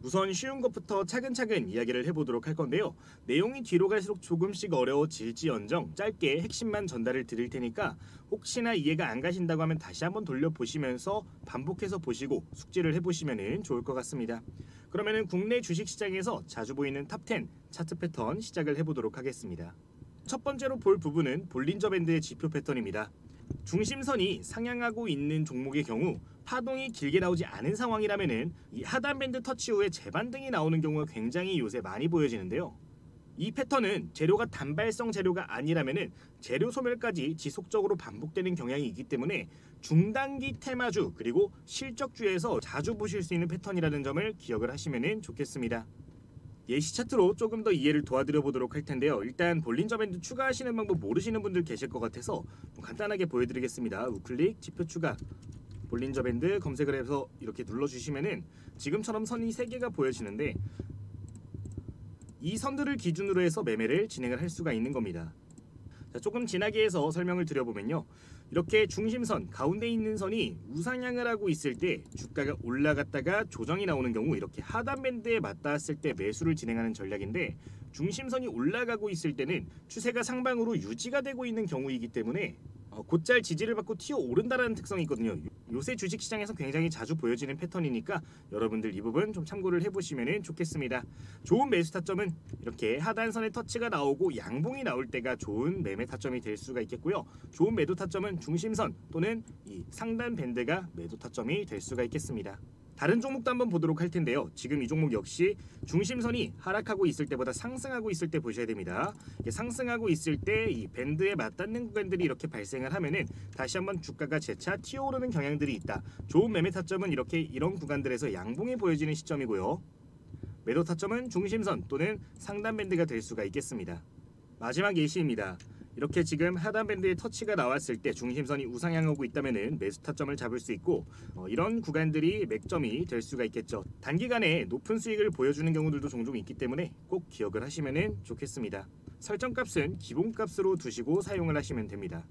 우선 쉬운 것부터 차근차근 이야기를 해보도록 할 건데요. 내용이 뒤로 갈수록 조금씩 어려워질지언정 짧게 핵심만 전달을 드릴 테니까 혹시나 이해가 안 가신다고 하면 다시 한번 돌려보시면서 반복해서 보시고 숙지를 해보시면 좋을 것 같습니다. 그러면은 국내 주식시장에서 자주 보이는 탑10 차트 패턴 시작을 해보도록 하겠습니다. 첫 번째로 볼 부분은 볼린저 밴드의 지표 패턴입니다. 중심선이 상향하고 있는 종목의 경우 파동이 길게 나오지 않은 상황이라면은 이 하단 밴드 터치 후에 재반등이 나오는 경우가 굉장히 요새 많이 보여지는데요. 이 패턴은 재료가 단발성 재료가 아니라면은 재료 소멸까지 지속적으로 반복되는 경향이 있기 때문에 중단기 테마주 그리고 실적주에서 자주 보실 수 있는 패턴이라는 점을 기억을 하시면 좋겠습니다. 예시 차트로 조금 더 이해를 도와드려 보도록 할 텐데요. 일단 볼린저 밴드 추가하시는 방법 모르시는 분들 계실 것 같아서 간단하게 보여드리겠습니다. 우클릭 지표 추가 볼린저 밴드 검색을 해서 이렇게 눌러주시면은 지금처럼 선이 3개가 보여지는데 이 선들을 기준으로 해서 매매를 진행을 할 수가 있는 겁니다. 자, 조금 진하게 해서 설명을 드려보면요. 이렇게 중심선 가운데 있는 선이 우상향을 하고 있을 때 주가가 올라갔다가 조정이 나오는 경우 이렇게 하단 밴드에 맞닿았을 때 매수를 진행하는 전략인데 중심선이 올라가고 있을 때는 추세가 상방으로 유지가 되고 있는 경우이기 때문에 곧잘 지지를 받고 튀어 오른다라는 특성이 있거든요. 요새 주식시장에서 굉장히 자주 보여지는 패턴이니까 여러분들 이 부분 좀 참고를 해보시면 좋겠습니다. 좋은 매수 타점은 이렇게 하단선의 터치가 나오고 양봉이 나올 때가 좋은 매매 타점이 될 수가 있겠고요. 좋은 매도 타점은 중심선 또는 이 상단 밴드가 매도 타점이 될 수가 있겠습니다. 다른 종목도 한번 보도록 할 텐데요. 지금 이 종목 역시 중심선이 하락하고 있을 때보다 상승하고 있을 때 보셔야 됩니다. 상승하고 있을 때 이 밴드에 맞닿는 구간들이 이렇게 발생을 하면은 다시 한번 주가가 재차 튀어오르는 경향들이 있다. 좋은 매매 타점은 이렇게 이런 구간들에서 양봉이 보여지는 시점이고요. 매도 타점은 중심선 또는 상단 밴드가 될 수가 있겠습니다. 마지막 예시입니다. 이렇게 지금 하단 밴드의 터치가 나왔을 때 중심선이 우상향하고 있다면 매수 타점을 잡을 수 있고 이런 구간들이 맥점이 될 수가 있겠죠. 단기간에 높은 수익을 보여주는 경우들도 종종 있기 때문에 꼭 기억을 하시면 좋겠습니다. 설정값은 기본값으로 두시고 사용을 하시면 됩니다.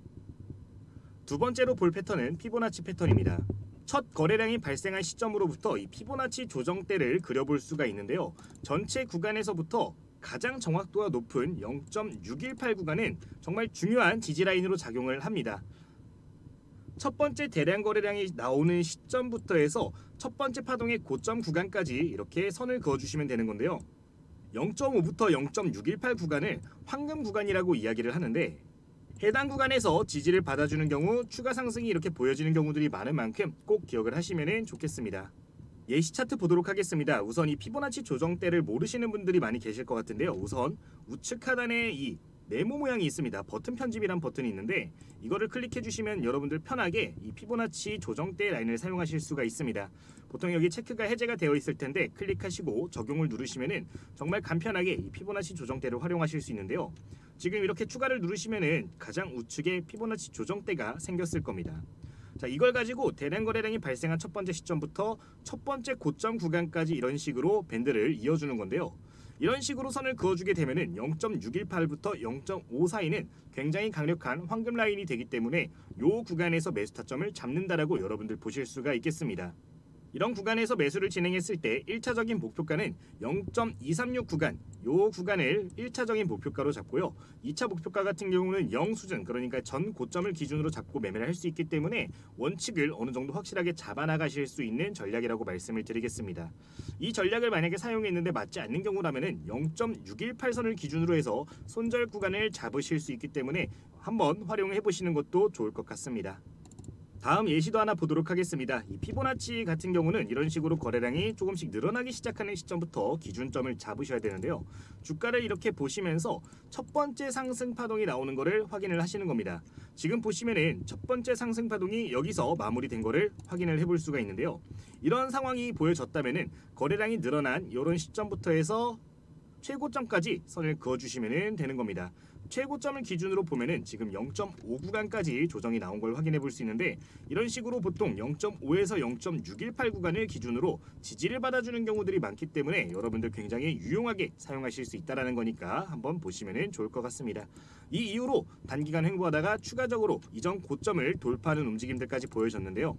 두 번째로 볼 패턴은 피보나치 패턴입니다. 첫 거래량이 발생한 시점으로부터 이 피보나치 조정대를 그려볼 수가 있는데요. 전체 구간에서부터 가장 정확도가 높은 0.618 구간은 정말 중요한 지지라인으로 작용을 합니다. 첫 번째 대량 거래량이 나오는 시점부터 해서 첫 번째 파동의 고점 구간까지 이렇게 선을 그어주시면 되는 건데요. 0.5부터 0.618 구간을 황금 구간이라고 이야기를 하는데 해당 구간에서 지지를 받아주는 경우 추가 상승이 이렇게 보여지는 경우들이 많은 만큼 꼭 기억을 하시면 좋겠습니다. 예시 차트 보도록 하겠습니다. 우선 이 피보나치 조정대를 모르시는 분들이 많이 계실 것 같은데요. 우선 우측 하단에 이 네모 모양이 있습니다. 버튼 편집이란 버튼이 있는데 이거를 클릭해 주시면 여러분들 편하게 이 피보나치 조정대 라인을 사용하실 수가 있습니다. 보통 여기 체크가 해제가 되어 있을 텐데 클릭하시고 적용을 누르시면은 정말 간편하게 이 피보나치 조정대를 활용하실 수 있는데요. 지금 이렇게 추가를 누르시면은 가장 우측에 피보나치 조정대가 생겼을 겁니다. 자, 이걸 가지고 대량 거래량이 발생한 첫 번째 시점부터 첫 번째 고점 구간까지 이런 식으로 밴드를 이어주는 건데요. 이런 식으로 선을 그어주게 되면은 0.618부터 0.5 사이는 굉장히 강력한 황금 라인이 되기 때문에 이 구간에서 매수 타점을 잡는다라고 여러분들 보실 수가 있겠습니다. 이런 구간에서 매수를 진행했을 때 1차적인 목표가는 0.236 구간, 이 구간을 1차적인 목표가로 잡고요. 2차 목표가 같은 경우는 0 수준, 그러니까 전 고점을 기준으로 잡고 매매를 할 수 있기 때문에 원칙을 어느 정도 확실하게 잡아나가실 수 있는 전략이라고 말씀을 드리겠습니다. 이 전략을 만약에 사용했는데 맞지 않는 경우라면 0.618선을 기준으로 해서 손절 구간을 잡으실 수 있기 때문에 한번 활용해 보시는 것도 좋을 것 같습니다. 다음 예시도 하나 보도록 하겠습니다. 이 피보나치 같은 경우는 이런 식으로 거래량이 조금씩 늘어나기 시작하는 시점부터 기준점을 잡으셔야 되는데요. 주가를 이렇게 보시면서 첫 번째 상승 파동이 나오는 것을 확인을 하시는 겁니다. 지금 보시면은 첫 번째 상승 파동이 여기서 마무리된 것을 확인을 해볼 수가 있는데요. 이런 상황이 보여졌다면은 거래량이 늘어난 이런 시점부터 해서 최고점까지 선을 그어주시면 되는 겁니다. 최고점을 기준으로 보면은 지금 0.5 구간까지 조정이 나온 걸 확인해 볼 수 있는데 이런 식으로 보통 0.5에서 0.618 구간을 기준으로 지지를 받아주는 경우들이 많기 때문에 여러분들 굉장히 유용하게 사용하실 수 있다는 거니까 한번 보시면 좋을 것 같습니다. 이 이후로 단기간 횡보하다가 추가적으로 이전 고점을 돌파하는 움직임들까지 보여졌는데요.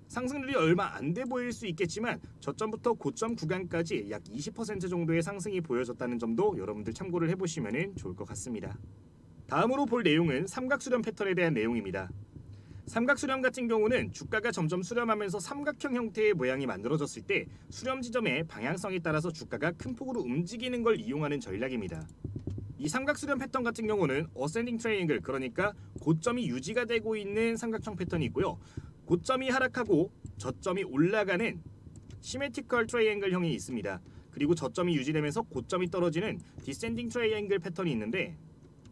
상승률이 얼마 안 돼 보일 수 있겠지만 저점부터 고점 구간까지 약 20% 정도의 상승이 보여졌다는 점도 여러분들 참고를 해보시면 좋을 것 같습니다. 다음으로 볼 내용은 삼각수렴 패턴에 대한 내용입니다. 삼각수렴 같은 경우는 주가가 점점 수렴하면서 삼각형 형태의 모양이 만들어졌을 때 수렴 지점의 방향성에 따라서 주가가 큰 폭으로 움직이는 걸 이용하는 전략입니다. 이 삼각수렴 패턴 같은 경우는 어센딩 트라이앵글, 그러니까 고점이 유지가 되고 있는 삼각형 패턴이 있고요. 고점이 하락하고 저점이 올라가는 시메트리컬 트라이앵글형이 있습니다. 그리고 저점이 유지되면서 고점이 떨어지는 디센딩 트라이앵글 패턴이 있는데,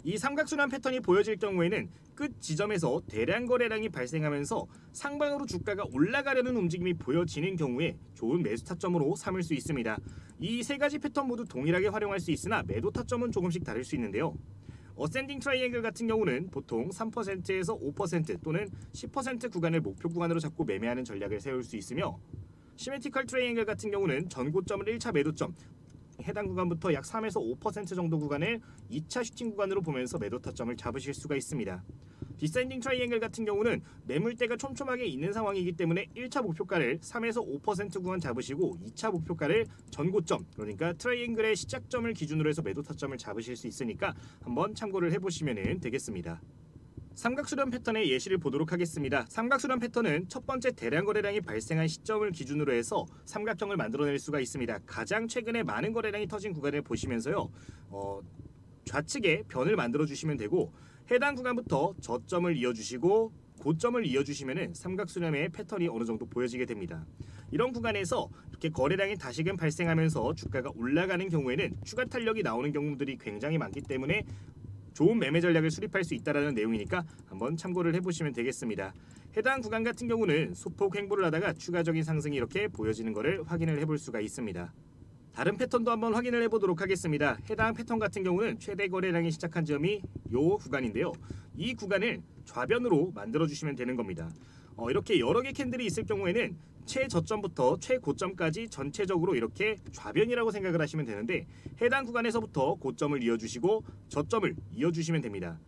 이 삼각수렴 패턴이 보여질 경우에는 끝 지점에서 대량 거래량이 발생하면서 상방으로 주가가 올라가려는 움직임이 보여지는 경우에 좋은 매수 타점으로 삼을 수 있습니다. 이 세 가지 패턴 모두 동일하게 활용할 수 있으나 매도 타점은 조금씩 다를 수 있는데요. 어센딩 트라이앵글 같은 경우는 보통 3%에서 5% 또는 10% 구간을 목표 구간으로 잡고 매매하는 전략을 세울 수 있으며, 시메트리컬 트라이앵글 같은 경우는 전고점을 1차 매도점, 해당 구간부터 약 3에서 5% 정도 구간을 2차 슈팅 구간으로 보면서 매도 타점을 잡으실 수가 있습니다. 디센딩 트라이앵글 같은 경우는 매물대가 촘촘하게 있는 상황이기 때문에 1차 목표가를 3에서 5% 구간 잡으시고 2차 목표가를 전고점, 그러니까 트라이앵글의 시작점을 기준으로 해서 매도 타점을 잡으실 수 있으니까 한번 참고를 해보시면 되겠습니다. 삼각수렴 패턴의 예시를 보도록 하겠습니다. 삼각수렴 패턴은 첫 번째 대량 거래량이 발생한 시점을 기준으로 해서 삼각형을 만들어낼 수가 있습니다. 가장 최근에 많은 거래량이 터진 구간을 보시면서요, 좌측에 변을 만들어 주시면 되고, 해당 구간부터 저점을 이어주시고 고점을 이어주시면 삼각수렴의 패턴이 어느 정도 보여지게 됩니다. 이런 구간에서 이렇게 거래량이 다시금 발생하면서 주가가 올라가는 경우에는 추가 탄력이 나오는 경우들이 굉장히 많기 때문에 좋은 매매 전략을 수립할 수 있다는 내용이니까 한번 참고를 해보시면 되겠습니다. 해당 구간 같은 경우는 소폭 횡보를 하다가 추가적인 상승이 이렇게 보여지는 것을 확인을 해볼 수가 있습니다. 다른 패턴도 한번 확인을 해보도록 하겠습니다. 해당 패턴 같은 경우는 최대 거래량이 시작한 점이 이 구간인데요. 이 구간을 좌변으로 만들어주시면 되는 겁니다. 이렇게 여러 개 캔들이 있을 경우에는 최저점부터 최고점까지 전체적으로 이렇게 좌변이라고 생각을 하시면 되는데, 해당 구간에서부터 고점을 이어주시고 저점을 이어주시면 됩니다.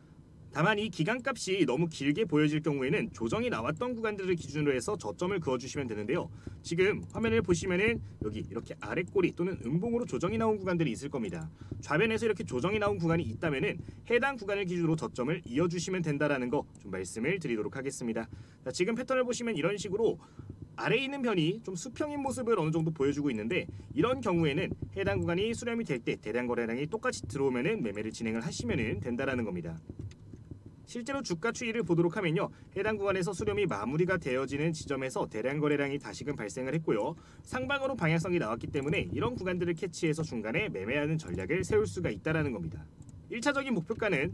다만 이 기간값이 너무 길게 보여질 경우에는 조정이 나왔던 구간들을 기준으로 해서 저점을 그어주시면 되는데요. 지금 화면을 보시면은 여기 이렇게 아랫꼬리 또는 음봉으로 조정이 나온 구간들이 있을 겁니다. 좌변에서 이렇게 조정이 나온 구간이 있다면은 해당 구간을 기준으로 저점을 이어주시면 된다라는 거 좀 말씀을 드리도록 하겠습니다. 자, 지금 패턴을 보시면 이런 식으로 아래에 있는 변이 좀 수평인 모습을 어느 정도 보여주고 있는데, 이런 경우에는 해당 구간이 수렴이 될 때 대량 거래량이 똑같이 들어오면은 매매를 진행을 하시면 된다라는 겁니다. 실제로 주가 추이를 보도록 하면요, 해당 구간에서 수렴이 마무리가 되어지는 지점에서 대량 거래량이 다시금 발생을 했고요, 상방으로 방향성이 나왔기 때문에 이런 구간들을 캐치해서 중간에 매매하는 전략을 세울 수가 있다는 겁니다. 1차적인 목표가는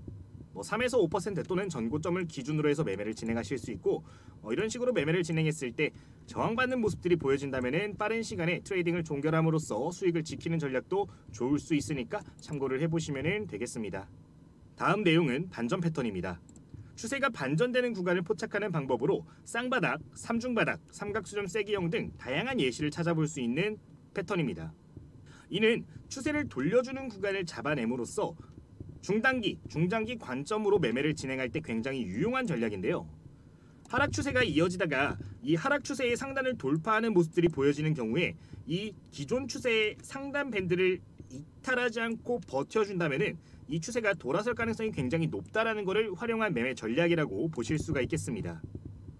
3에서 5% 또는 전고점을 기준으로 해서 매매를 진행하실 수 있고, 이런 식으로 매매를 진행했을 때 저항받는 모습들이 보여진다면 빠른 시간에 트레이딩을 종결함으로써 수익을 지키는 전략도 좋을 수 있으니까 참고를 해보시면 되겠습니다. 다음 내용은 반전 패턴입니다. 추세가 반전되는 구간을 포착하는 방법으로 쌍바닥, 삼중바닥, 삼각수렴 세기형 등 다양한 예시를 찾아볼 수 있는 패턴입니다. 이는 추세를 돌려주는 구간을 잡아냄으로써 중단기, 중장기 관점으로 매매를 진행할 때 굉장히 유용한 전략인데요. 하락 추세가 이어지다가 이 하락 추세의 상단을 돌파하는 모습들이 보여지는 경우에 이 기존 추세의 상단 밴드를 이탈하지 않고 버텨준다면은 이 추세가 돌아설 가능성이 굉장히 높다라는 것을 활용한 매매 전략이라고 보실 수가 있겠습니다.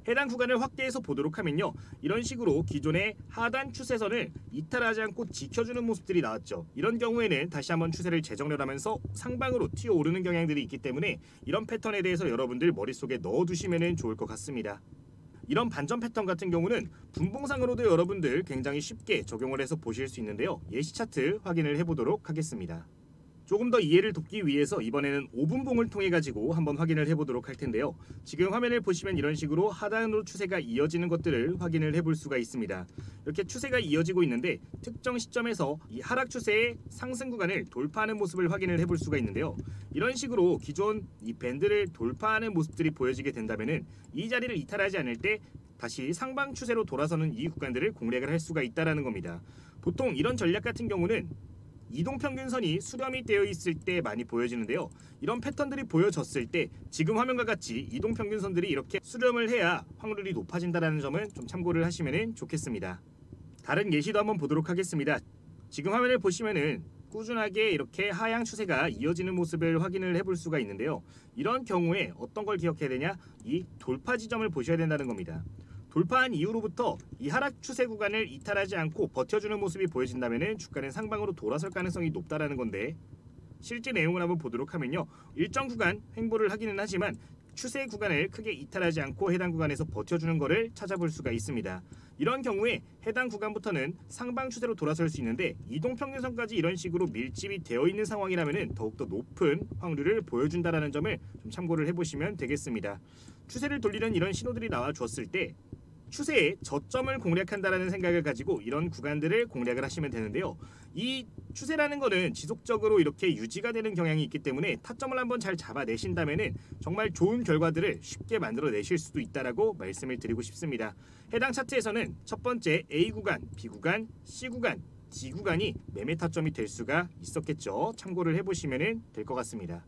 해당 구간을 확대해서 보도록 하면요, 이런 식으로 기존의 하단 추세선을 이탈하지 않고 지켜주는 모습들이 나왔죠. 이런 경우에는 다시 한번 추세를 재정렬하면서 상방으로 튀어오르는 경향들이 있기 때문에 이런 패턴에 대해서 여러분들 머릿속에 넣어두시면 좋을 것 같습니다. 이런 반전 패턴 같은 경우는 분봉상으로도 여러분들 굉장히 쉽게 적용을 해서 보실 수 있는데요. 예시 차트 확인을 해보도록 하겠습니다. 조금 더 이해를 돕기 위해서 이번에는 5분봉을 통해 가지고 한번 확인을 해보도록 할 텐데요. 지금 화면을 보시면 이런 식으로 하단으로 추세가 이어지는 것들을 확인을 해볼 수가 있습니다. 이렇게 추세가 이어지고 있는데 특정 시점에서 이 하락 추세의 상승 구간을 돌파하는 모습을 확인을 해볼 수가 있는데요. 이런 식으로 기존 이 밴드를 돌파하는 모습들이 보여지게 된다면은 이 자리를 이탈하지 않을 때 다시 상방 추세로 돌아서는 이 구간들을 공략을 할 수가 있다라는 겁니다. 보통 이런 전략 같은 경우는 이동평균선이 수렴이 되어 있을 때 많이 보여지는데요. 이런 패턴들이 보여졌을 때 지금 화면과 같이 이동평균선들이 이렇게 수렴을 해야 확률이 높아진다는 점은 좀 참고를 하시면 좋겠습니다. 다른 예시도 한번 보도록 하겠습니다. 지금 화면을 보시면은 꾸준하게 이렇게 하향 추세가 이어지는 모습을 확인을 해볼 수가 있는데요. 이런 경우에 어떤 걸 기억해야 되냐? 이 돌파 지점을 보셔야 된다는 겁니다. 돌파한 이후로부터 이 하락 추세 구간을 이탈하지 않고 버텨주는 모습이 보여진다면 주가는 상방으로 돌아설 가능성이 높다라는 건데, 실제 내용을 한번 보도록 하면요. 일정 구간 횡보를 하기는 하지만 추세 구간을 크게 이탈하지 않고 해당 구간에서 버텨주는 것을 찾아볼 수가 있습니다. 이런 경우에 해당 구간부터는 상방 추세로 돌아설 수 있는데, 이동평균선까지 이런 식으로 밀집이 되어 있는 상황이라면 더욱더 높은 확률을 보여준다는 점을 좀 참고를 해보시면 되겠습니다. 추세를 돌리는 이런 신호들이 나와 주었을 때 추세의 저점을 공략한다라는 생각을 가지고 이런 구간들을 공략을 하시면 되는데요. 이 추세라는 거는 지속적으로 이렇게 유지가 되는 경향이 있기 때문에 타점을 한번 잘 잡아내신다면 정말 좋은 결과들을 쉽게 만들어내실 수도 있다라고 말씀을 드리고 싶습니다. 해당 차트에서는 첫 번째 A 구간, B 구간, C 구간, D 구간이 매매 타점이 될 수가 있었겠죠. 참고를 해보시면 될 것 같습니다.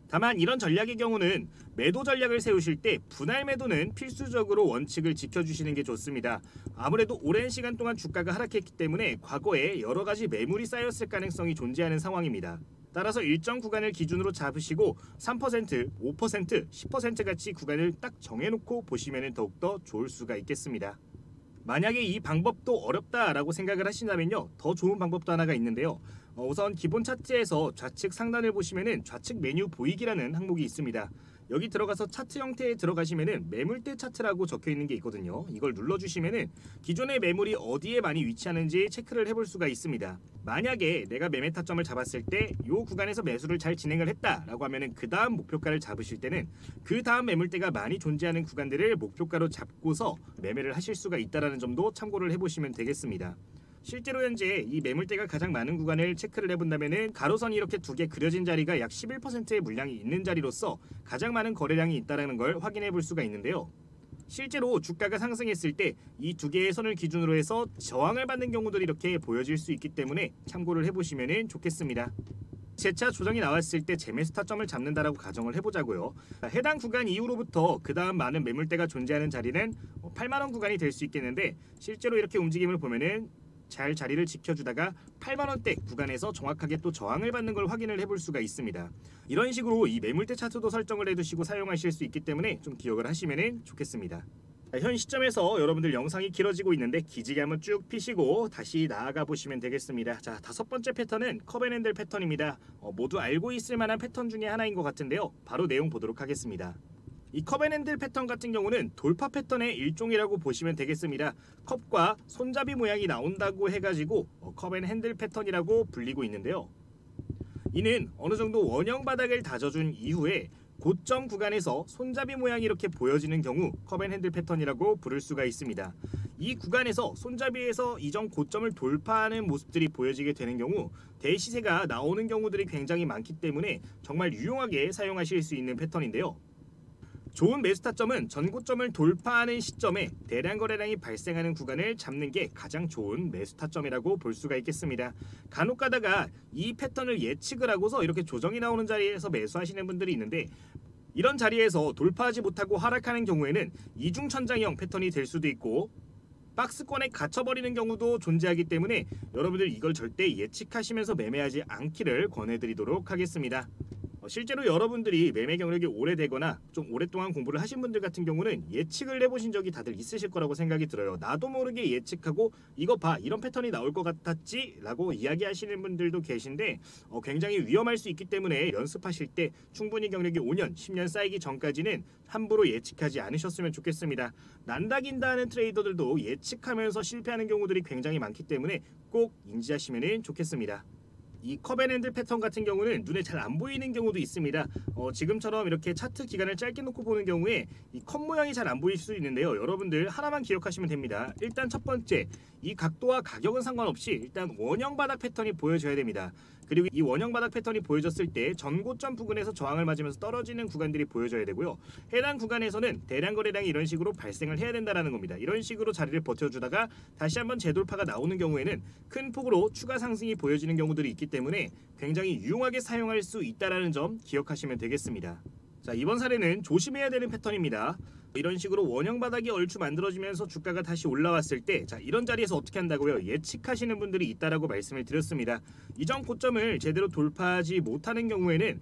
다만 이런 전략의 경우는 매도 전략을 세우실 때 분할 매도는 필수적으로 원칙을 지켜주시는 게 좋습니다. 아무래도 오랜 시간 동안 주가가 하락했기 때문에 과거에 여러 가지 매물이 쌓였을 가능성이 존재하는 상황입니다. 따라서 일정 구간을 기준으로 잡으시고 3%, 5%, 10% 같이 구간을 딱 정해놓고 보시면 더욱더 좋을 수가 있겠습니다. 만약에 이 방법도 어렵다라고 생각을 하신다면요, 더 좋은 방법도 하나가 있는데요. 우선 기본 차트에서 좌측 상단을 보시면은 좌측 메뉴 보이기라는 항목이 있습니다. 여기 들어가서 차트 형태에 들어가시면은 매물대 차트라고 적혀 있는 게 있거든요. 이걸 눌러주시면은 기존의 매물이 어디에 많이 위치하는지 체크를 해볼 수가 있습니다. 만약에 내가 매매 타점을 잡았을 때 이 구간에서 매수를 잘 진행을 했다라고 하면은 그 다음 목표가를 잡으실 때는 그 다음 매물대가 많이 존재하는 구간들을 목표가로 잡고서 매매를 하실 수가 있다라는 점도 참고를 해보시면 되겠습니다. 실제로 현재 이 매물대가 가장 많은 구간을 체크를 해본다면 가로선이 이렇게 두 개 그려진 자리가 약 11%의 물량이 있는 자리로서 가장 많은 거래량이 있다는 걸 확인해 볼 수가 있는데요. 실제로 주가가 상승했을 때 이 두 개의 선을 기준으로 해서 저항을 받는 경우들이 이렇게 보여질 수 있기 때문에 참고를 해보시면 좋겠습니다. 재차 조정이 나왔을 때 재매수 타점을 잡는다라고 가정을 해보자고요. 해당 구간 이후로부터 그 다음 많은 매물대가 존재하는 자리는 8만원 구간이 될 수 있겠는데, 실제로 이렇게 움직임을 보면은 잘 자리를 지켜주다가 8만원대 구간에서 정확하게 또 저항을 받는 걸 확인을 해볼 수가 있습니다. 이런 식으로 이 매물대 차트도 설정을 해두시고 사용하실 수 있기 때문에 좀 기억을 하시면 좋겠습니다. 현 시점에서 여러분들 영상이 길어지고 있는데 기지개 한번 쭉 피시고 다시 나아가 보시면 되겠습니다. 자, 다섯 번째 패턴은 컵앤핸들 패턴입니다. 모두 알고 있을 만한 패턴 중에 하나인 것 같은데요. 바로 내용 보도록 하겠습니다. 이 컵앤핸들 패턴 같은 경우는 돌파 패턴의 일종이라고 보시면 되겠습니다. 컵과 손잡이 모양이 나온다고 해가지고 컵앤핸들 패턴이라고 불리고 있는데요. 이는 어느 정도 원형 바닥을 다져준 이후에 고점 구간에서 손잡이 모양이 이렇게 보여지는 경우 컵앤핸들 패턴이라고 부를 수가 있습니다. 이 구간에서 손잡이에서 이전 고점을 돌파하는 모습들이 보여지게 되는 경우 대시세가 나오는 경우들이 굉장히 많기 때문에 정말 유용하게 사용하실 수 있는 패턴인데요. 좋은 매수 타점은 전고점을 돌파하는 시점에 대량 거래량이 발생하는 구간을 잡는 게 가장 좋은 매수 타점이라고 볼 수가 있겠습니다. 간혹 가다가 이 패턴을 예측을 하고서 이렇게 조정이 나오는 자리에서 매수하시는 분들이 있는데, 이런 자리에서 돌파하지 못하고 하락하는 경우에는 이중천장형 패턴이 될 수도 있고 박스권에 갇혀버리는 경우도 존재하기 때문에 여러분들 이걸 절대 예측하시면서 매매하지 않기를 권해드리도록 하겠습니다. 실제로 여러분들이 매매 경력이 오래되거나 좀 오랫동안 공부를 하신 분들 같은 경우는 예측을 해보신 적이 다들 있으실 거라고 생각이 들어요. 나도 모르게 예측하고 이거 봐, 이런 패턴이 나올 것 같았지 라고 이야기하시는 분들도 계신데 굉장히 위험할 수 있기 때문에 연습하실 때 충분히 경력이 5년, 10년 쌓이기 전까지는 함부로 예측하지 않으셨으면 좋겠습니다. 난다긴다 하는 트레이더들도 예측하면서 실패하는 경우들이 굉장히 많기 때문에 꼭 인지하시면 좋겠습니다. 이 컵앤핸들 패턴 같은 경우는 눈에 잘 안 보이는 경우도 있습니다. 지금처럼 이렇게 차트 기간을 짧게 놓고 보는 경우에 이 컵 모양이 잘 안 보일 수 있는데요. 여러분들 하나만 기억하시면 됩니다. 일단 첫 번째, 이 각도와 가격은 상관없이 일단 원형 바닥 패턴이 보여져야 됩니다. 그리고 이 원형 바닥 패턴이 보여졌을 때 전고점 부근에서 저항을 맞으면서 떨어지는 구간들이 보여져야 되고요. 해당 구간에서는 대량 거래량이 이런 식으로 발생을 해야 된다는 겁니다. 이런 식으로 자리를 버텨주다가 다시 한번 재돌파가 나오는 경우에는 큰 폭으로 추가 상승이 보여지는 경우들이 있기 때문에 굉장히 유용하게 사용할 수 있다는 점 기억하시면 되겠습니다. 자, 이번 사례는 조심해야 되는 패턴입니다. 이런 식으로 원형 바닥이 얼추 만들어지면서 주가가 다시 올라왔을 때, 자, 이런 자리에서 어떻게 한다고요? 예측하시는 분들이 있다라고 말씀을 드렸습니다. 이전 고점을 제대로 돌파하지 못하는 경우에는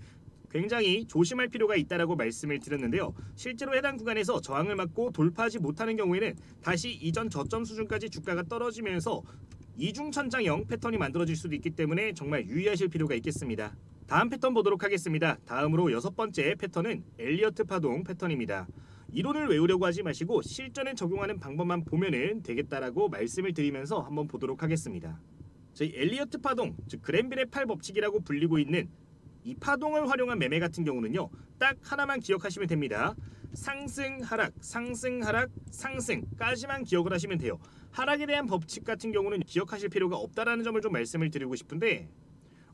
굉장히 조심할 필요가 있다라고 말씀을 드렸는데요. 실제로 해당 구간에서 저항을 맞고 돌파하지 못하는 경우에는 다시 이전 저점 수준까지 주가가 떨어지면서 이중천장형 패턴이 만들어질 수도 있기 때문에 정말 유의하실 필요가 있겠습니다. 다음 패턴 보도록 하겠습니다. 다음으로 6번째 패턴은 엘리어트 파동 패턴입니다. 이론을 외우려고 하지 마시고 실전에 적용하는 방법만 보면 되겠다라고 말씀을 드리면서 한번 보도록 하겠습니다. 저희 엘리어트 파동, 즉 그랜빌의 8법칙이라고 불리고 있는 이 파동을 활용한 매매 같은 경우는요, 딱 하나만 기억하시면 됩니다. 상승, 하락, 상승, 하락, 상승까지만 기억을 하시면 돼요. 하락에 대한 법칙 같은 경우는 기억하실 필요가 없다라는 점을 좀 말씀을 드리고 싶은데,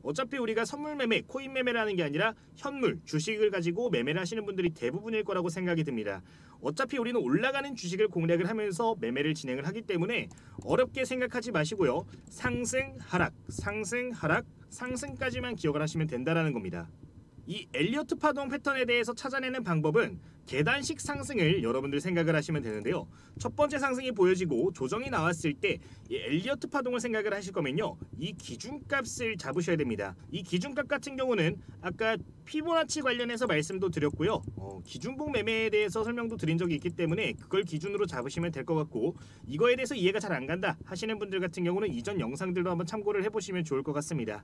어차피 우리가 선물 매매, 코인 매매를 하는 게 아니라 현물, 주식을 가지고 매매를 하시는 분들이 대부분일 거라고 생각이 듭니다. 어차피 우리는 올라가는 주식을 공략을 하면서 매매를 진행을 하기 때문에 어렵게 생각하지 마시고요. 상승, 하락, 상승, 하락, 상승까지만 기억을 하시면 된다라는 겁니다. 이 엘리어트 파동 패턴에 대해서 찾아내는 방법은 계단식 상승을 여러분들 생각을 하시면 되는데요. 첫 번째 상승이 보여지고 조정이 나왔을 때 이 엘리어트 파동을 생각을 하실 거면요, 이 기준값을 잡으셔야 됩니다. 이 기준값 같은 경우는 아까 피보나치 관련해서 말씀도 드렸고요. 기준봉 매매에 대해서 설명도 드린 적이 있기 때문에 그걸 기준으로 잡으시면 될 것 같고, 이거에 대해서 이해가 잘 안 간다 하시는 분들 같은 경우는 이전 영상들도 한번 참고를 해보시면 좋을 것 같습니다.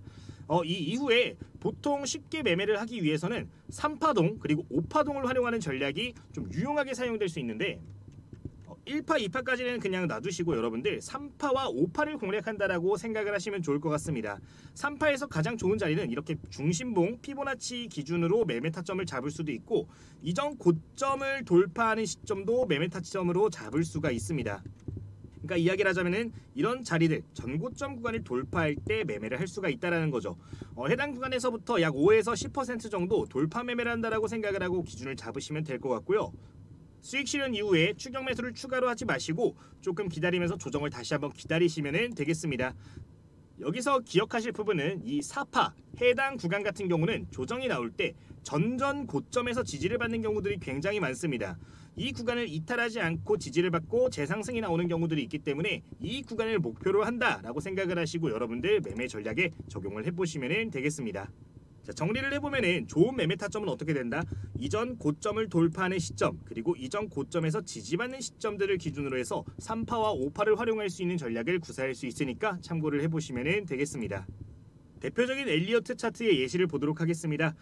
이 이후에 보통 쉽게 매매를 하기 위해서는 3파동 그리고 5파동을 활용하는 전략이 좀 유용하게 사용될 수 있는데, 1파, 2파까지는 그냥 놔두시고 여러분들 3파와 5파를 공략한다라고 생각을 하시면 좋을 것 같습니다. 3파에서 가장 좋은 자리는 이렇게 중심봉 피보나치 기준으로 매매 타점을 잡을 수도 있고, 이전 고점을 돌파하는 시점도 매매 타점으로 잡을 수가 있습니다. 그러니까 이야기를 하자면은 이런 자리들, 전고점 구간을 돌파할 때 매매를 할 수가 있다라는 거죠. 해당 구간에서부터 약 5에서 10% 정도 돌파 매매를 한다라고 생각을 하고 기준을 잡으시면 될 것 같고요. 수익 실현 이후에 추격 매수를 추가로 하지 마시고 조금 기다리면서 조정을 다시 한번 기다리시면 되겠습니다. 여기서 기억하실 부분은 이 4파 해당 구간 같은 경우는 조정이 나올 때 전전 고점에서 지지를 받는 경우들이 굉장히 많습니다. 이 구간을 이탈하지 않고 지지를 받고 재상승이 나오는 경우들이 있기 때문에 이 구간을 목표로 한다라고 생각을 하시고 여러분들 매매 전략에 적용을 해보시면 되겠습니다. 자, 정리를 해보면은 좋은 매매 타점은 어떻게 된다? 이전 고점을 돌파하는 시점, 그리고 이전 고점에서 지지받는 시점들을 기준으로 해서 3파와 5파를 활용할 수 있는 전략을 구사할 수 있으니까 참고를 해보시면 되겠습니다. 대표적인 엘리어트 차트의 예시를 보도록 하겠습니다.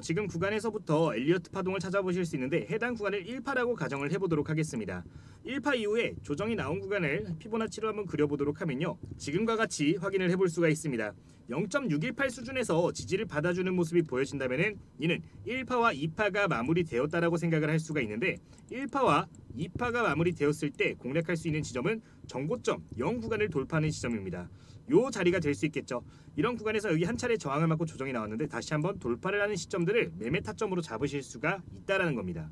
지금 구간에서부터 엘리어트 파동을 찾아보실 수 있는데 해당 구간을 1파라고 가정을 해보도록 하겠습니다. 1파 이후에 조정이 나온 구간을 피보나치로 한번 그려보도록 하면요, 지금과 같이 확인을 해볼 수가 있습니다. 0.618 수준에서 지지를 받아주는 모습이 보여진다면 이는 1파와 2파가 마무리되었다라고 생각을 할 수가 있는데, 1파와 2파가 마무리되었을 때 공략할 수 있는 지점은 전고점 0 구간을 돌파하는 지점입니다. 요 자리가 될 수 있겠죠. 이런 구간에서 여기 한 차례 저항을 맞고 조정이 나왔는데 다시 한번 돌파를 하는 시점들을 매매 타점으로 잡으실 수가 있다라는 겁니다.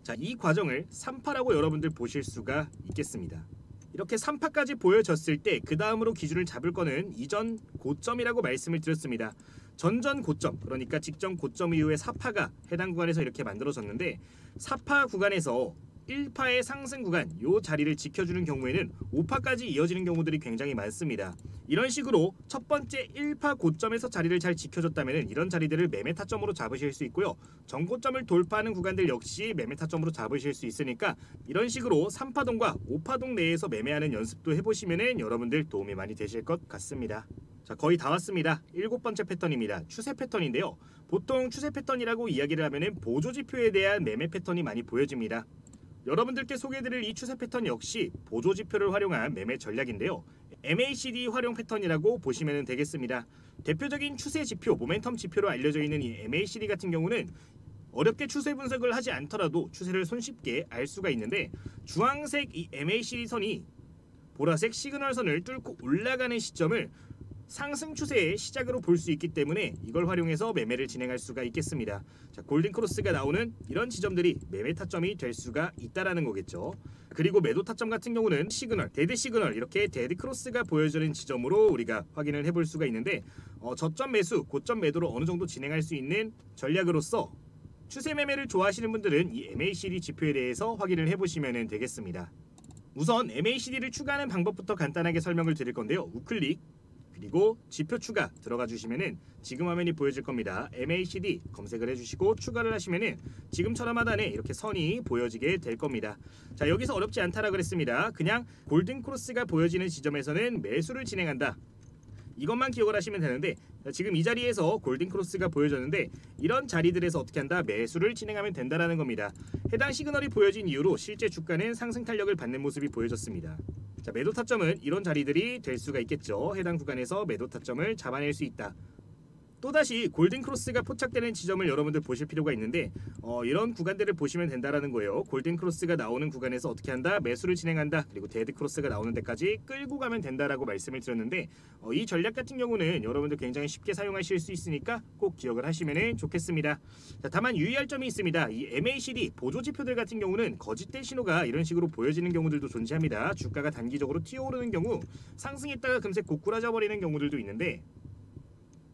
자, 이 과정을 3파라고 여러분들 보실 수가 있겠습니다. 이렇게 3파까지 보여졌을 때 그 다음으로 기준을 잡을 거는 이전 고점이라고 말씀을 드렸습니다. 전전 고점, 그러니까 직전 고점 이후에 4파가 해당 구간에서 이렇게 만들어졌는데, 4파 구간에서 1파의 상승 구간 요 자리를 지켜주는 경우에는 5파까지 이어지는 경우들이 굉장히 많습니다. 이런 식으로 첫 번째 1파 고점에서 자리를 잘 지켜줬다면 이런 자리들을 매매 타점으로 잡으실 수 있고요. 전고점을 돌파하는 구간들 역시 매매 타점으로 잡으실 수 있으니까 이런 식으로 3파동과 5파동 내에서 매매하는 연습도 해보시면 여러분들 도움이 많이 되실 것 같습니다. 자, 거의 다 왔습니다. 7번째 패턴입니다. 추세 패턴인데요. 보통 추세 패턴이라고 이야기를 하면 보조지표에 대한 매매 패턴이 많이 보여집니다. 여러분들께 소개해드릴 이 추세 패턴 역시 보조지표를 활용한 매매 전략인데요. MACD 활용 패턴이라고 보시면 되겠습니다. 대표적인 추세 지표, 모멘텀 지표로 알려져 있는 이 MACD 같은 경우는 어렵게 추세 분석을 하지 않더라도 추세를 손쉽게 알 수가 있는데, 주황색 이 MACD 선이 보라색 시그널 선을 뚫고 올라가는 시점을 상승 추세의 시작으로 볼 수 있기 때문에 이걸 활용해서 매매를 진행할 수가 있겠습니다. 자, 골든 크로스가 나오는 이런 지점들이 매매 타점이 될 수가 있다라는 거겠죠. 그리고 매도 타점 같은 경우는 시그널, 데드 시그널, 이렇게 데드 크로스가 보여지는 지점으로 우리가 확인을 해볼 수가 있는데 저점 매수, 고점 매도로 어느 정도 진행할 수 있는 전략으로서 추세 매매를 좋아하시는 분들은 이 MACD 지표에 대해서 확인을 해보시면 되겠습니다. 우선 MACD를 추가하는 방법부터 간단하게 설명을 드릴 건데요. 우클릭 그리고 지표 추가 들어가 주시면은 지금 화면이 보여질 겁니다. MACD 검색을 해주시고 추가를 하시면은 지금처럼 하단에 이렇게 선이 보여지게 될 겁니다. 자, 여기서 어렵지 않다라 그랬습니다. 그냥 골든 크로스가 보여지는 지점에서는 매수를 진행한다. 이것만 기억을 하시면 되는데, 지금 이 자리에서 골든 크로스가 보여졌는데 이런 자리들에서 어떻게 한다? 매수를 진행하면 된다라는 겁니다. 해당 시그널이 보여진 이후로 실제 주가는 상승 탄력을 받는 모습이 보여졌습니다. 자, 매도 타점은 이런 자리들이 될 수가 있겠죠. 해당 구간에서 매도 타점을 잡아낼 수 있다. 또다시 골든 크로스가 포착되는 지점을 여러분들 보실 필요가 있는데 이런 구간들을 보시면 된다라는 거예요. 골든 크로스가 나오는 구간에서 어떻게 한다? 매수를 진행한다. 그리고 데드 크로스가 나오는 데까지 끌고 가면 된다라고 말씀을 드렸는데 이 전략 같은 경우는 여러분들 굉장히 쉽게 사용하실 수 있으니까 꼭 기억을 하시면 좋겠습니다. 자, 다만 유의할 점이 있습니다. 이 MACD 보조 지표들 같은 경우는 거짓된 신호가 이런 식으로 보여지는 경우들도 존재합니다. 주가가 단기적으로 튀어오르는 경우 상승했다가 금세 고꾸라져 버리는 경우들도 있는데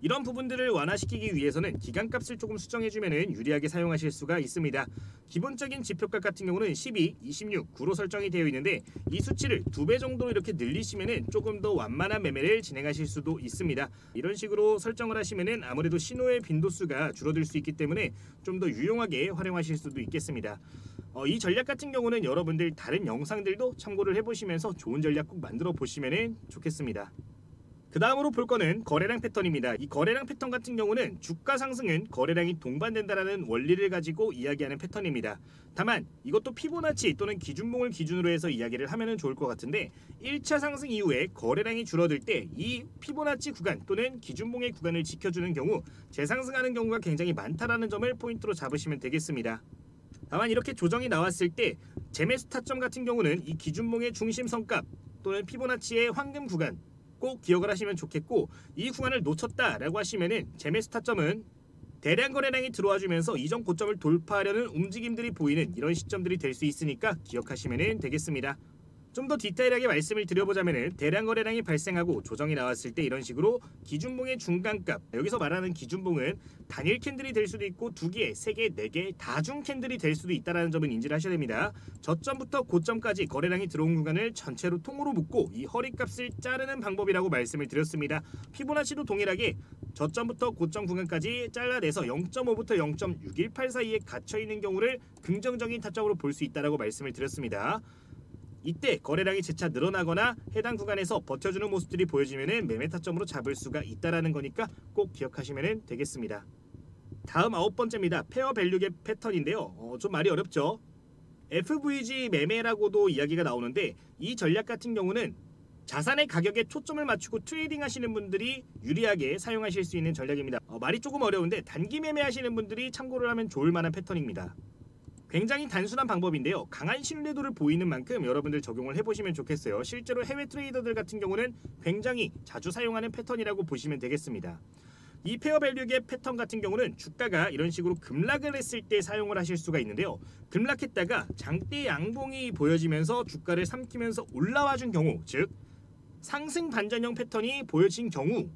이런 부분들을 완화시키기 위해서는 기간값을 조금 수정해주면 유리하게 사용하실 수가 있습니다. 기본적인 지표값 같은 경우는 12, 26, 9로 설정이 되어 있는데 이 수치를 2배 정도로 이렇게 늘리시면 조금 더 완만한 매매를 진행하실 수도 있습니다. 이런 식으로 설정을 하시면 아무래도 신호의 빈도수가 줄어들 수 있기 때문에 좀 더 유용하게 활용하실 수도 있겠습니다. 이 전략 같은 경우는 여러분들 다른 영상들도 참고를 해보시면서 좋은 전략 꼭 만들어 보시면 좋겠습니다. 그 다음으로 볼 거는 거래량 패턴입니다. 이 거래량 패턴 같은 경우는 주가 상승은 거래량이 동반된다라는 원리를 가지고 이야기하는 패턴입니다. 다만 이것도 피보나치 또는 기준봉을 기준으로 해서 이야기를 하면 좋을 것 같은데 1차 상승 이후에 거래량이 줄어들 때 이 피보나치 구간 또는 기준봉의 구간을 지켜주는 경우 재상승하는 경우가 굉장히 많다라는 점을 포인트로 잡으시면 되겠습니다. 다만 이렇게 조정이 나왔을 때 재매수 타점 같은 경우는 이 기준봉의 중심선값 또는 피보나치의 황금 구간 꼭 기억을 하시면 좋겠고 이 구간을 놓쳤다라고 하시면은 재매수 타점은 대량 거래량이 들어와 주면서 이전 고점을 돌파하려는 움직임들이 보이는 이런 시점들이 될 수 있으니까 기억하시면 되겠습니다. 좀 더 디테일하게 말씀을 드려보자면 대량 거래량이 발생하고 조정이 나왔을 때 이런 식으로 기준봉의 중간값, 여기서 말하는 기준봉은 단일 캔들이 될 수도 있고 2개, 3개, 4개 다중 캔들이 될 수도 있다는 점은 인지를 하셔야 됩니다. 저점부터 고점까지 거래량이 들어온 구간을 전체로 통으로 묶고 이 허리값을 자르는 방법이라고 말씀을 드렸습니다. 피보나치도 동일하게 저점부터 고점 구간까지 잘라내서 0.5부터 0.618 사이에 갇혀있는 경우를 긍정적인 타점으로 볼 수 있다고 말씀을 드렸습니다. 이때 거래량이 재차 늘어나거나 해당 구간에서 버텨주는 모습들이 보여지면 매매 타점으로 잡을 수가 있다는 거니까 꼭 기억하시면 되겠습니다. 다음 9번째입니다. 페어 밸류 갭 패턴인데요. 좀 말이 어렵죠. FVG 매매라고도 이야기가 나오는데 이 전략 같은 경우는 자산의 가격에 초점을 맞추고 트레이딩 하시는 분들이 유리하게 사용하실 수 있는 전략입니다. 말이 조금 어려운데 단기 매매 하시는 분들이 참고를 하면 좋을 만한 패턴입니다. 굉장히 단순한 방법인데요. 강한 신뢰도를 보이는 만큼 여러분들 적용을 해보시면 좋겠어요. 실제로 해외 트레이더들 같은 경우는 굉장히 자주 사용하는 패턴이라고 보시면 되겠습니다. 이 페어 밸류 갭 패턴 같은 경우는 주가가 이런 식으로 급락을 했을 때 사용을 하실 수가 있는데요. 급락했다가 장대 양봉이 보여지면서 주가를 삼키면서 올라와 준 경우, 즉 상승 반전형 패턴이 보여진 경우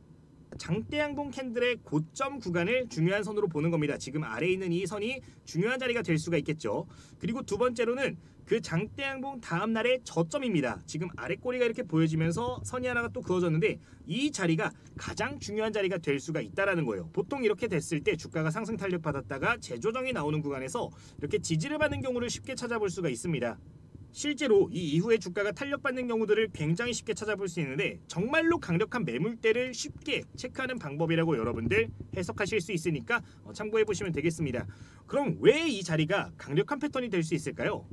장대양봉 캔들의 고점 구간을 중요한 선으로 보는 겁니다. 지금 아래에 있는 이 선이 중요한 자리가 될 수가 있겠죠. 그리고 두 번째로는 그 장대양봉 다음 날의 저점입니다. 지금 아래 꼬리가 이렇게 보여지면서 선이 하나가 또 그어졌는데 이 자리가 가장 중요한 자리가 될 수가 있다는 거예요. 보통 이렇게 됐을 때 주가가 상승 탄력 받았다가 재조정이 나오는 구간에서 이렇게 지지를 받는 경우를 쉽게 찾아볼 수가 있습니다. 실제로 이 이후에 주가가 탄력받는 경우들을 굉장히 쉽게 찾아볼 수 있는데 정말로 강력한 매물대를 쉽게 체크하는 방법이라고 여러분들 해석하실 수 있으니까 참고해 보시면 되겠습니다. 그럼 왜 이 자리가 강력한 패턴이 될 수 있을까요?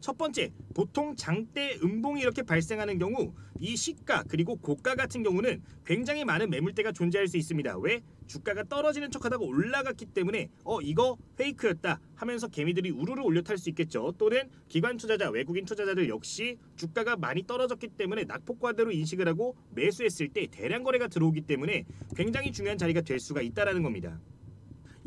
첫 번째, 보통 장대 음봉이 이렇게 발생하는 경우 이 시가 그리고 고가 같은 경우는 굉장히 많은 매물대가 존재할 수 있습니다. 왜? 주가가 떨어지는 척하다가 올라갔기 때문에 이거 페이크였다 하면서 개미들이 우르르 올려탈 수 있겠죠. 또는 기관 투자자, 외국인 투자자들 역시 주가가 많이 떨어졌기 때문에 낙폭과대로 인식을 하고 매수했을 때 대량 거래가 들어오기 때문에 굉장히 중요한 자리가 될 수가 있다는 겁니다.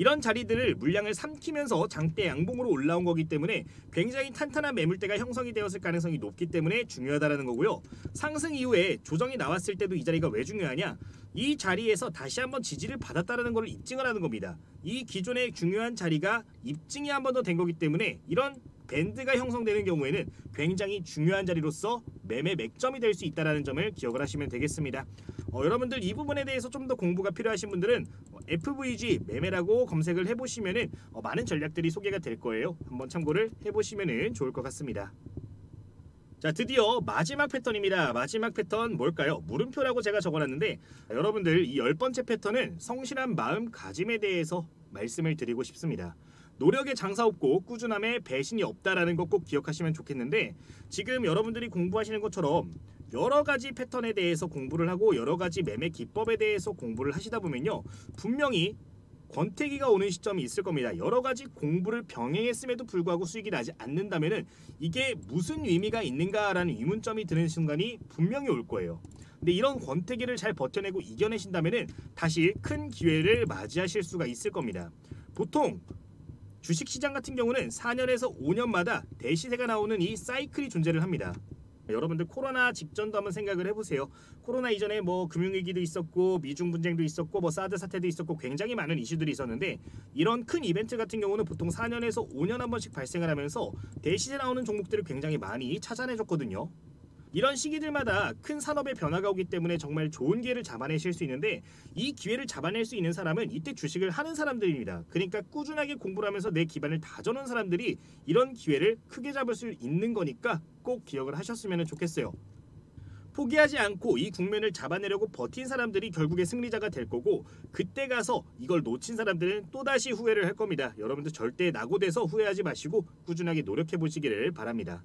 이런 자리들을 물량을 삼키면서 장대 양봉으로 올라온 거기 때문에 굉장히 탄탄한 매물대가 형성이 되었을 가능성이 높기 때문에 중요하다는 거고요. 상승 이후에 조정이 나왔을 때도 이 자리가 왜 중요하냐? 이 자리에서 다시 한번 지지를 받았다는 것을 입증을 하는 겁니다. 이 기존의 중요한 자리가 입증이 한 번 더 된 거기 때문에 이런 밴드가 형성되는 경우에는 굉장히 중요한 자리로서 매매 맥점이 될 수 있다는 점을 기억을 하시면 되겠습니다. 여러분들 이 부분에 대해서 좀 더 공부가 필요하신 분들은 FVG 매매라고 검색을 해보시면은 많은 전략들이 소개가 될 거예요. 한번 참고를 해보시면은 좋을 것 같습니다. 자, 드디어 마지막 패턴입니다. 마지막 패턴 뭘까요? 물음표라고 제가 적어놨는데 여러분들 이 10번째 패턴은 성실한 마음가짐에 대해서 말씀을 드리고 싶습니다. 노력에 장사 없고 꾸준함에 배신이 없다라는 거 꼭 기억하시면 좋겠는데 지금 여러분들이 공부하시는 것처럼 여러 가지 패턴에 대해서 공부를 하고 여러 가지 매매 기법에 대해서 공부를 하시다 보면요. 분명히 권태기가 오는 시점이 있을 겁니다. 여러 가지 공부를 병행했음에도 불구하고 수익이 나지 않는다면은 이게 무슨 의미가 있는가라는 의문점이 드는 순간이 분명히 올 거예요. 근데 이런 권태기를 잘 버텨내고 이겨내신다면은 다시 큰 기회를 맞이하실 수가 있을 겁니다. 보통 주식시장 같은 경우는 4년에서 5년마다 대시세가 나오는 이 사이클이 존재를 합니다. 여러분들 코로나 직전도 한번 생각을 해보세요. 코로나 이전에 뭐 금융위기도 있었고 미중 분쟁도 있었고 뭐 사드 사태도 있었고 굉장히 많은 이슈들이 있었는데 이런 큰 이벤트 같은 경우는 보통 4년에서 5년 한 번씩 발생을 하면서 대시세 나오는 종목들을 굉장히 많이 찾아내줬거든요. 이런 시기들마다 큰 산업의 변화가 오기 때문에 정말 좋은 기회를 잡아내실 수 있는데 이 기회를 잡아낼 수 있는 사람은 이때 주식을 하는 사람들입니다. 그러니까 꾸준하게 공부를 하면서 내 기반을 다져놓은 사람들이 이런 기회를 크게 잡을 수 있는 거니까 꼭 기억을 하셨으면 좋겠어요. 포기하지 않고 이 국면을 잡아내려고 버틴 사람들이 결국에 승리자가 될 거고 그때 가서 이걸 놓친 사람들은 또다시 후회를 할 겁니다. 여러분들 절대 낙오돼서 후회하지 마시고 꾸준하게 노력해 보시기를 바랍니다.